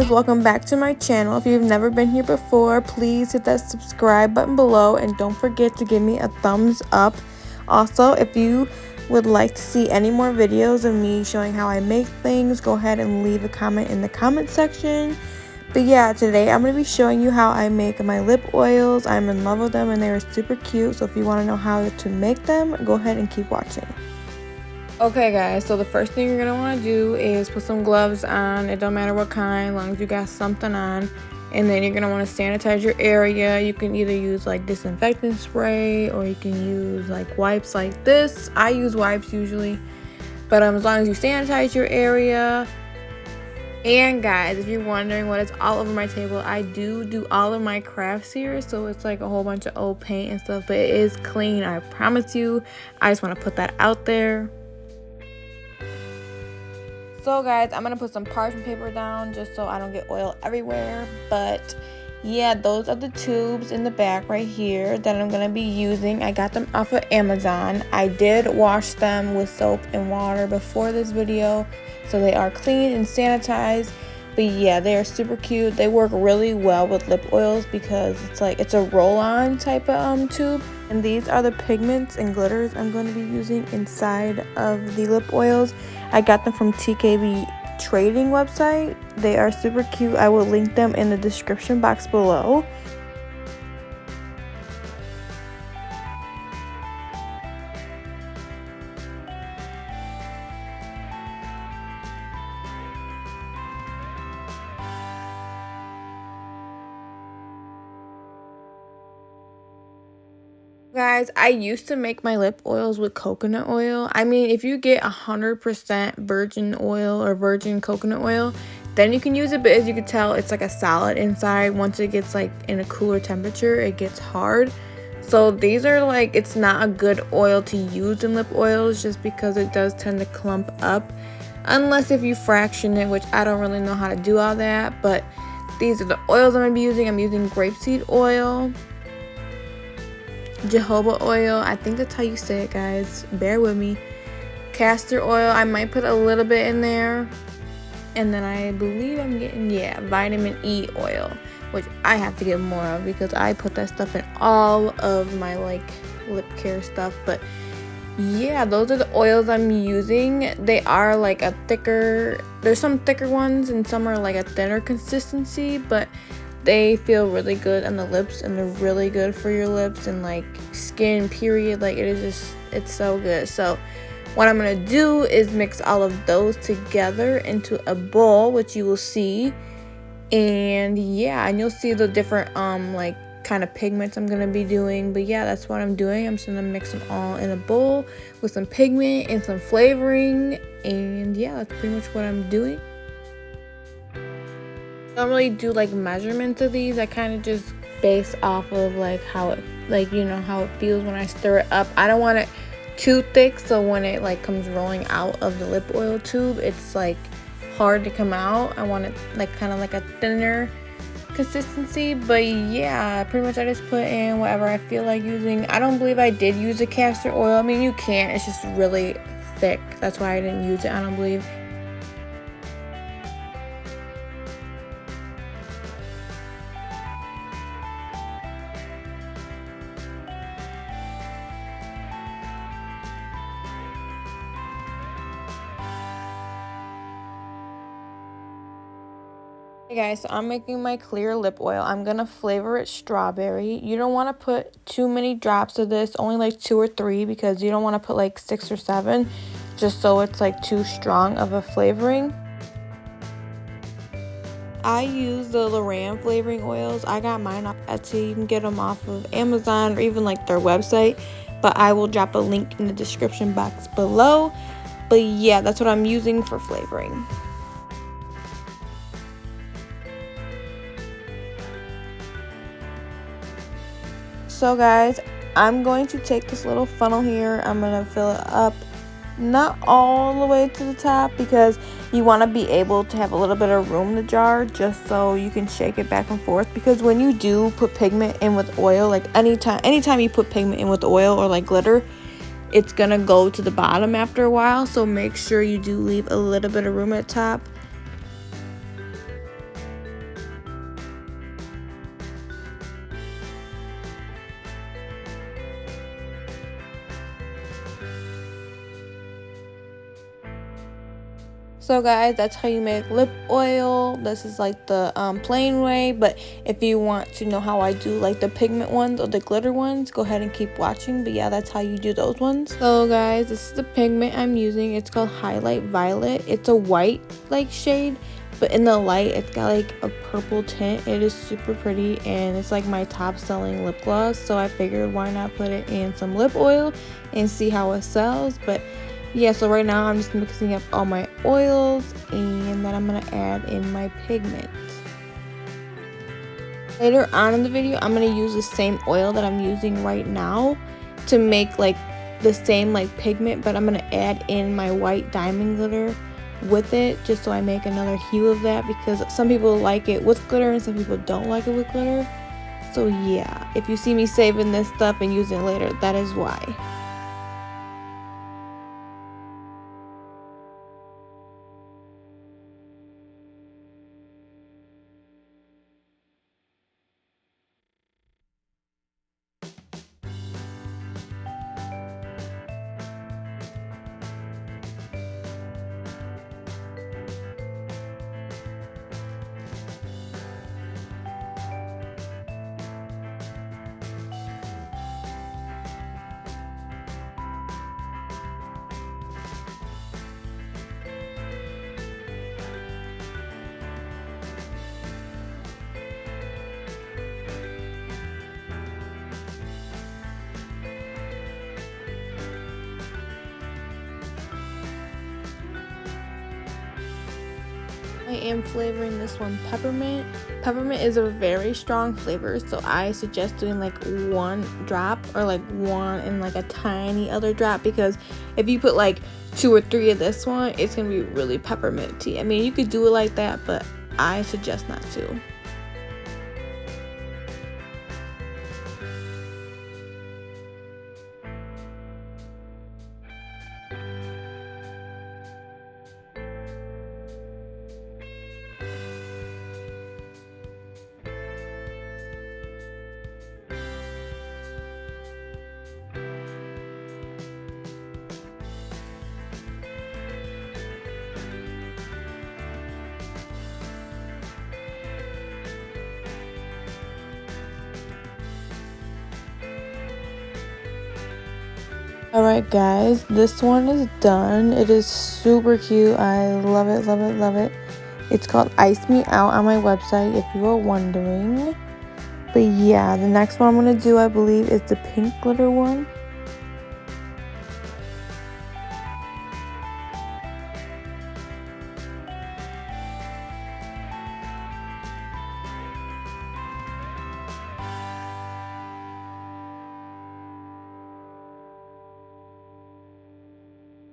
guys, welcome back to my channel. If you've never been here before, please hit that subscribe button below and don't forget to give me a thumbs up. Also, if you would like to see any more videos of me showing how I make things, go ahead and leave a comment in the comment section. But yeah, today I'm going to be showing you how I make my lip oils. I'm in love with them and they're super cute, so if you want to know how to make them, go ahead and keep watching. Okay guys, so the first thing you're going to want to do is put some gloves on. It don't matter what kind, as long as you got something on. And then you're going to want to sanitize your area. You can either use like disinfectant spray or you can use like wipes like this. I use wipes usually. But as long as you sanitize your area. And guys, if you're wondering what is all over my table, I do all of my crafts here. So it's like a whole bunch of old paint and stuff. But it is clean, I promise you. I just want to put that out there. So guys, I'm going to put some parchment paper down just so I don't get oil everywhere. But yeah, those are the tubes in the back right here that I'm going to be using. I got them off of Amazon. I did wash them with soap and water before this video, so they are clean and sanitized. But yeah, they are super cute. They work really well with lip oils because it's a roll-on type of tube. And these are the pigments and glitters I'm going to be using inside of the lip oils. I got them from TKB trading website. They are super cute. I will link them in the description box below. Guys, I used to make my lip oils with coconut oil. I mean, if you get 100% virgin oil or virgin coconut oil, then you can use it. But as you can tell, it's like a solid inside. Once it gets like in a cooler temperature, it gets hard. So these are like, it's not a good oil to use in lip oils just because it does tend to clump up. Unless if you fraction it, which I don't really know how to do all that. But these are the oils I'm going to be using. I'm using grapeseed oil, jojoba oil, I think that's how you say it, guys, bear with me, castor oil, I might put a little bit in there, and then I believe I'm getting, yeah, vitamin E oil, which I have to get more of because I put that stuff in all of my like lip care stuff. But yeah, those are the oils I'm using. They are like a thicker, there's some thicker ones and some are like a thinner consistency, but they feel really good on the lips and they're really good for your lips and like skin period. Like it is just, it's so good. So what I'm going to do is mix all of those together into a bowl, which you will see. And yeah, and you'll see the different like kind of pigments I'm going to be doing. But yeah, that's what I'm doing. I'm just going to mix them all in a bowl with some pigment and some flavoring. And yeah, that's pretty much what I'm doing. I don't really do like measurements of these. I kind of just base off of like how it, like, you know, how it feels when I stir it up. I don't want it too thick, so when it like comes rolling out of the lip oil tube, it's like hard to come out. I want it like kind of like a thinner consistency. But yeah, pretty much I just put in whatever I feel like using. I don't believe I did use a castor oil. I mean, you can, it's just really thick, that's why I didn't use it, I don't believe. Hey guys, so I'm making my clear lip oil. I'm going to flavor it strawberry. You don't want to put too many drops of this, only like 2 or 3, because you don't want to put like 6 or 7, just so it's like too strong of a flavoring. I use the Loran flavoring oils. I got mine off Etsy. You can get them off of Amazon or even like their website, but I will drop a link in the description box below. But yeah, that's what I'm using for flavoring. So guys, I'm going to take this little funnel here. I'm going to fill it up, not all the way to the top, because you want to be able to have a little bit of room in the jar just so you can shake it back and forth. Because when you do put pigment in with oil, like anytime you put pigment in with oil or like glitter, it's going to go to the bottom after a while. So make sure you do leave a little bit of room at the top. So guys, that's how you make lip oil. This is like the plain way, but if you want to know how I do like the pigment ones or the glitter ones, go ahead and keep watching. But yeah, that's how you do those ones. So guys, this is the pigment I'm using. It's called Highlight Violet. It's a white like shade, but in the light it's got like a purple tint. It is super pretty, and it's like my top selling lip gloss, so I figured why not put it in some lip oil and see how it sells. But yeah, so right now I'm just mixing up all my oils, and then I'm going to add in my pigment. Later on in the video, I'm going to use the same oil that I'm using right now to make like the same like pigment, but I'm going to add in my white diamond glitter with it, just so I make another hue of that, because some people like it with glitter and some people don't like it with glitter. So yeah, if you see me saving this stuff and using it later, that is why. I am flavoring this one peppermint. Peppermint is a very strong flavor, so I suggest doing like 1 drop or like 1 and like a tiny other drop, because if you put like 2 or 3 of this one, it's gonna be really pepperminty. I mean, you could do it like that, but I suggest not to. Alright guys, this one is done. It is super cute. I love it, love it, love it. It's called Ice Me Out on my website if you are wondering. But yeah, the next one I'm going to do, I believe, is the pink glitter one.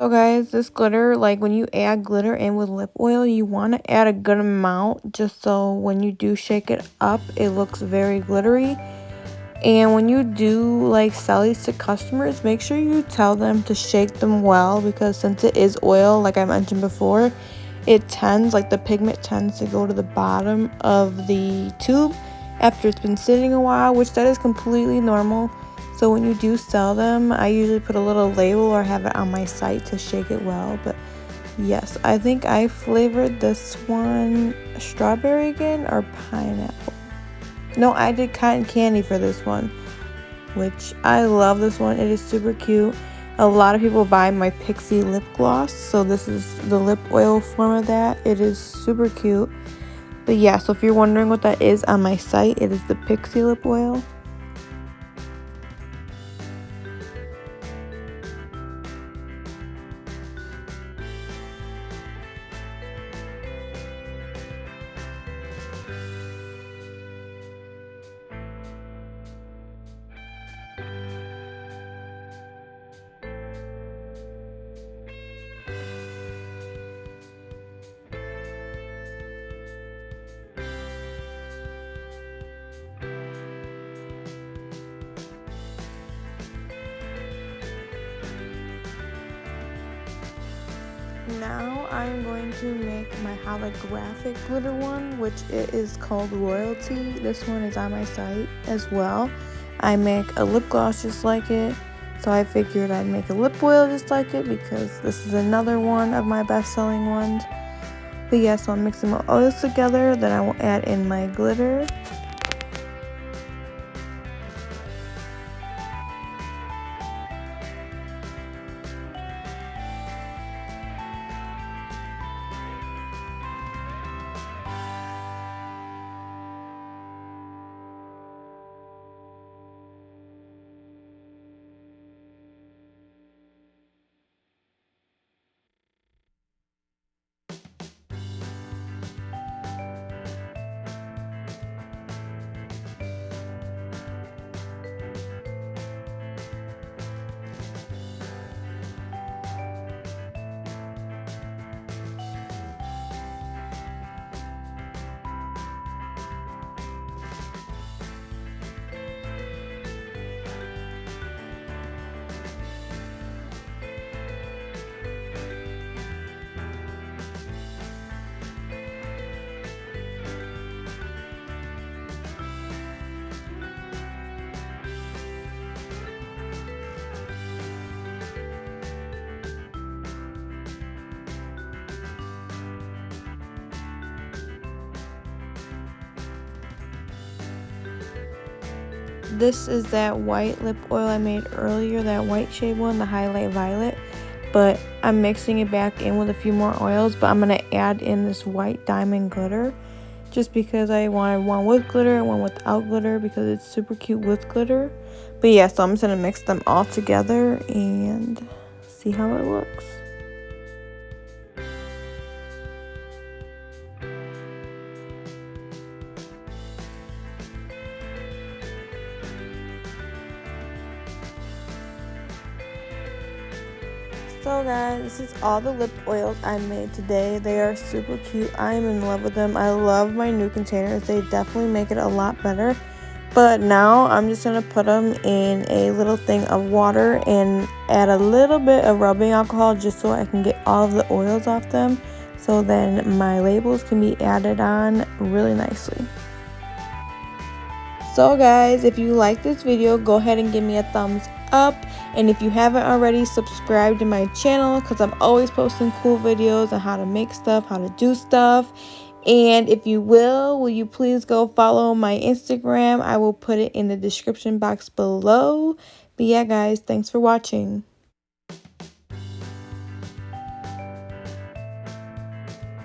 So guys, this glitter, like when you add glitter in with lip oil, you want to add a good amount just so when you do shake it up, it looks very glittery. And when you do like sell these to customers, make sure you tell them to shake them well, because since it is oil, like I mentioned before, it tends, like the pigment tends to go to the bottom of the tube after it's been sitting a while, which that is completely normal. So when you do sell them, I usually put a little label or have it on my site to shake it well. But yes, I think I flavored this one strawberry again or pineapple. No, I did cotton candy for this one, which I love this one. It is super cute. A lot of people buy my Pixie lip gloss, so this is the lip oil form of that. It is super cute. But yeah, so if you're wondering what that is on my site, it is the Pixie lip oil. Now I'm going to make my holographic glitter one, which it is called Royalty. This one is on my site as well. I make a lip gloss just like it, so I figured I'd make a lip oil just like it, because this is another one of my best-selling ones. But yeah, so I'm mixing my oils together, then I will add in my glitter. This is that white lip oil I made earlier, that white shade one, the highlight violet. But I'm mixing it back in with a few more oils, but I'm going to add in this white diamond glitter just because I wanted one with glitter and one without glitter because it's super cute with glitter. But yeah, so I'm just going to mix them all together and see how it looks. So guys, this is all the lip oils I made today. They are super cute. I am in love with them. I love my new containers. They definitely make it a lot better. But now I'm just going to put them in a little thing of water and add a little bit of rubbing alcohol just so I can get all of the oils off them. So then my labels can be added on really nicely. So guys, if you like this video, go ahead and give me a thumbs up. And if you haven't already, subscribe to my channel because I'm always posting cool videos on how to make stuff, how to do stuff. And if you will you please go follow my Instagram? I will put it in the description box below. But yeah guys, thanks for watching.